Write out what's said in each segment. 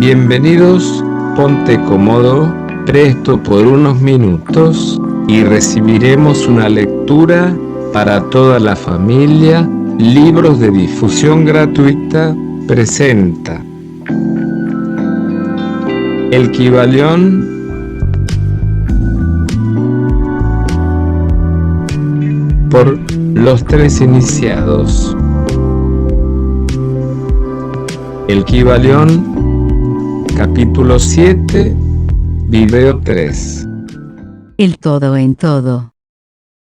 Bienvenidos, ponte cómodo, presto por unos minutos y recibiremos una lectura para toda la familia. Libros de difusión gratuita presenta El Kybalión por los tres iniciados. El Kybalión, capítulo 7, video 3. El todo en todo.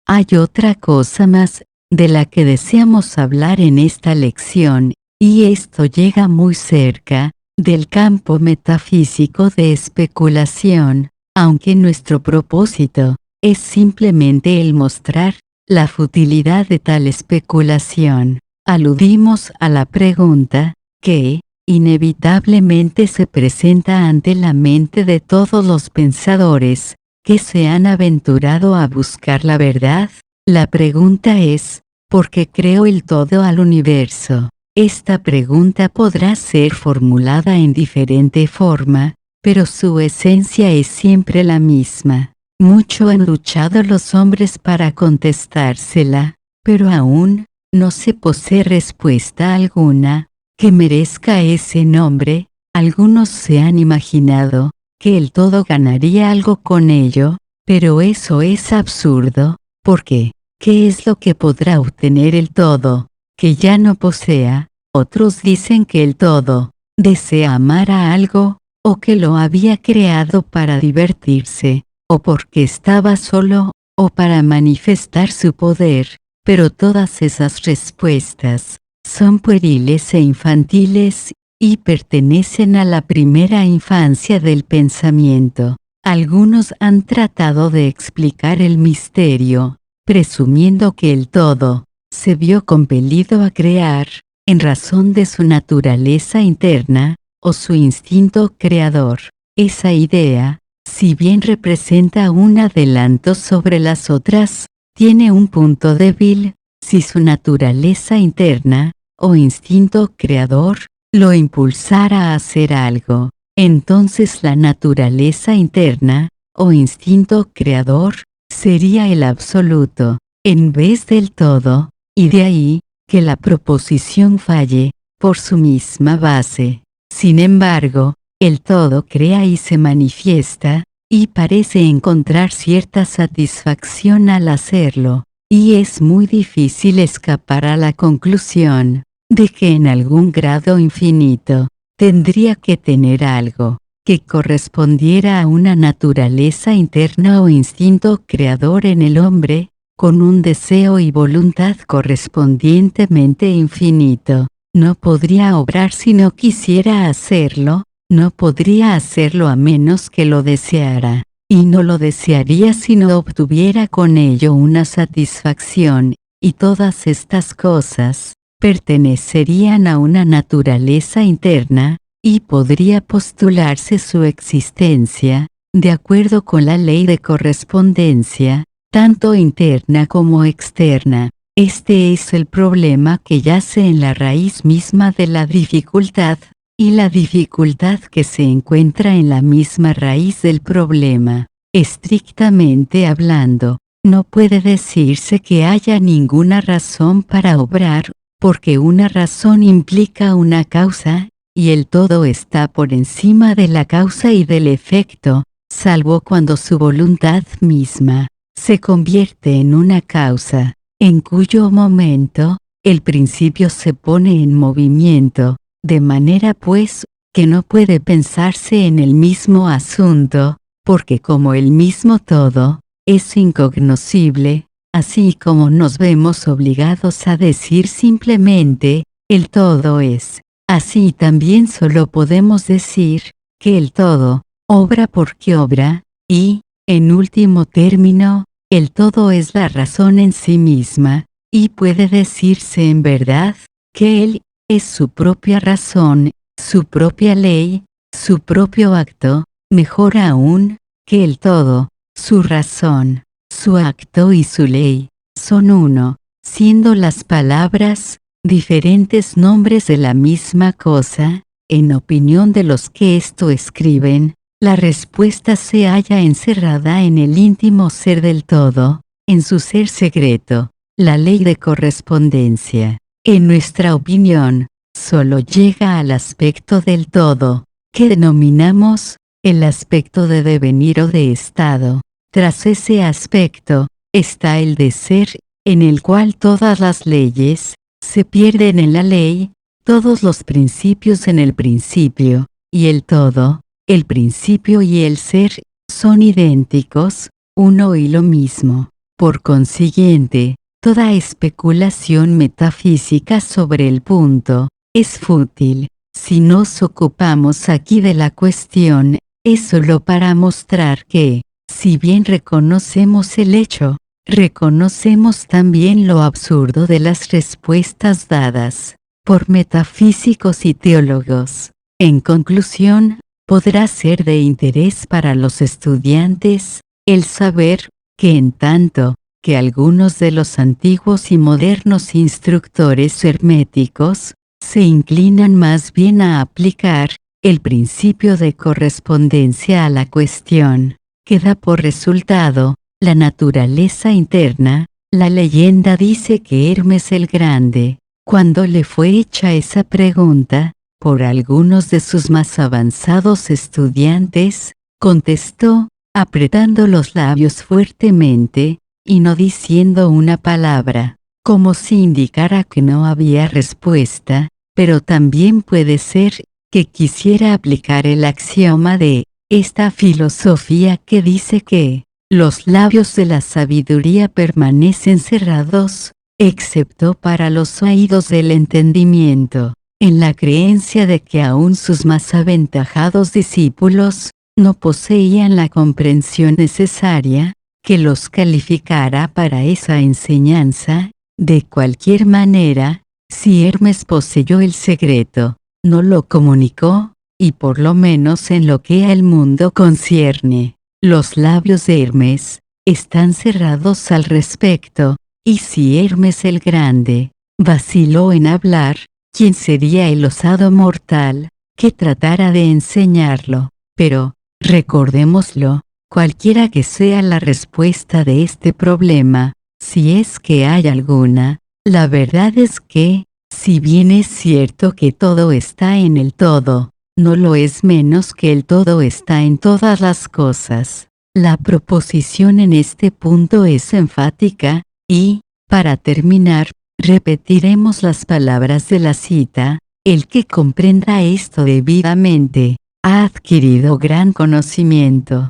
Hay otra cosa más de la que deseamos hablar en esta lección, y esto llega muy cerca del campo metafísico de especulación, aunque nuestro propósito es simplemente el mostrar la futilidad de tal especulación. Aludimos a la pregunta que inevitablemente se presenta ante la mente de todos los pensadores que se han aventurado a buscar la verdad. La pregunta es, ¿por qué creó el todo al universo? Esta pregunta podrá ser formulada en diferente forma, pero su esencia es siempre la misma. Mucho han luchado los hombres para contestársela, pero aún no se posee respuesta alguna que merezca ese nombre. Algunos se han imaginado que el todo ganaría algo con ello, pero eso es absurdo, porque ¿qué es lo que podrá obtener el todo que ya no posea? Otros dicen que el todo desea amar a algo, o que lo había creado para divertirse, o porque estaba solo, o para manifestar su poder, pero todas esas respuestas son pueriles e infantiles, y pertenecen a la primera infancia del pensamiento. Algunos han tratado de explicar el misterio, presumiendo que el todo se vio compelido a crear, en razón de su naturaleza interna, o su instinto creador. Esa idea, si bien representa un adelanto sobre las otras, tiene un punto débil. Si su naturaleza interna, o instinto creador, lo impulsara a hacer algo, entonces la naturaleza interna, o instinto creador, sería el absoluto, en vez del todo, y de ahí, que la proposición falle, por su misma base. Sin embargo, el todo crea y se manifiesta, y parece encontrar cierta satisfacción al hacerlo, y es muy difícil escapar a la conclusión de que en algún grado infinito tendría que tener algo que correspondiera a una naturaleza interna o instinto creador en el hombre, con un deseo y voluntad correspondientemente infinito. No podría obrar si no quisiera hacerlo, no podría hacerlo a menos que lo deseara, y no lo desearía si no obtuviera con ello una satisfacción, y todas estas cosas pertenecerían a una naturaleza interna, y podría postularse su existencia, de acuerdo con la ley de correspondencia, tanto interna como externa. Este es el problema que yace en la raíz misma de la dificultad, y la dificultad que se encuentra en la misma raíz del problema. Estrictamente hablando, no puede decirse que haya ninguna razón para obrar, porque una razón implica una causa, y el todo está por encima de la causa y del efecto, salvo cuando su voluntad misma se convierte en una causa, en cuyo momento el principio se pone en movimiento, de manera pues que no puede pensarse en el mismo asunto, porque como el mismo todo es incognoscible, así como nos vemos obligados a decir simplemente, el todo es, así también solo podemos decir, que el todo obra porque obra, y, en último término, el todo es la razón en sí misma, y puede decirse en verdad, que él es su propia razón, su propia ley, su propio acto, mejor aún, que el todo, su razón, su acto y su ley, son uno, siendo las palabras diferentes nombres de la misma cosa, En opinión de los que esto escriben, la respuesta se halla encerrada en el íntimo ser del todo, en su ser secreto, la ley de correspondencia. En nuestra opinión, solo llega al aspecto del todo, que denominamos el aspecto de devenir o de estado. Tras ese aspecto, está el de ser, en el cual todas las leyes se pierden en la ley, todos los principios en el principio, y el todo, el principio y el ser, son idénticos, uno y lo mismo. Por consiguiente, toda especulación metafísica sobre el punto es fútil. Si nos ocupamos aquí de la cuestión, es solo para mostrar que, si bien reconocemos el hecho, reconocemos también lo absurdo de las respuestas dadas por metafísicos y teólogos. En conclusión, podrá ser de interés para los estudiantes el saber que en tanto que algunos de los antiguos y modernos instructores herméticos se inclinan más bien a aplicar el principio de correspondencia a la cuestión, que da por resultado la naturaleza interna, la leyenda dice que Hermes el Grande, cuando le fue hecha esa pregunta, por algunos de sus más avanzados estudiantes, contestó, apretando los labios fuertemente, y no diciendo una palabra, como si indicara que no había respuesta, pero también puede ser que quisiera aplicar el axioma de esta filosofía que dice que los labios de la sabiduría permanecen cerrados, excepto para los oídos del entendimiento, en la creencia de que aún sus más aventajados discípulos no poseían la comprensión necesaria que los calificara para esa enseñanza. De cualquier manera, si Hermes poseyó el secreto, no lo comunicó, y por lo menos en lo que al mundo concierne, los labios de Hermes están cerrados al respecto, y si Hermes el Grande vaciló en hablar, ¿quién sería el osado mortal que tratara de enseñarlo? Pero, recordémoslo, cualquiera que sea la respuesta de este problema, si es que hay alguna, la verdad es que, si bien es cierto que todo está en el todo, no lo es menos que el todo está en todas las cosas. La proposición en este punto es enfática, y, para terminar, repetiremos las palabras de la cita: el que comprenda esto debidamente, ha adquirido gran conocimiento.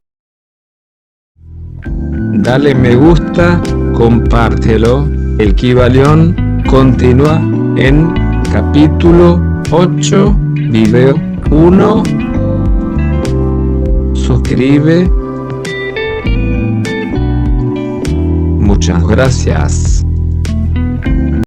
Dale me gusta, compártelo. El Kybalión continúa en capítulo 8, video 1. Suscribe. Muchas gracias.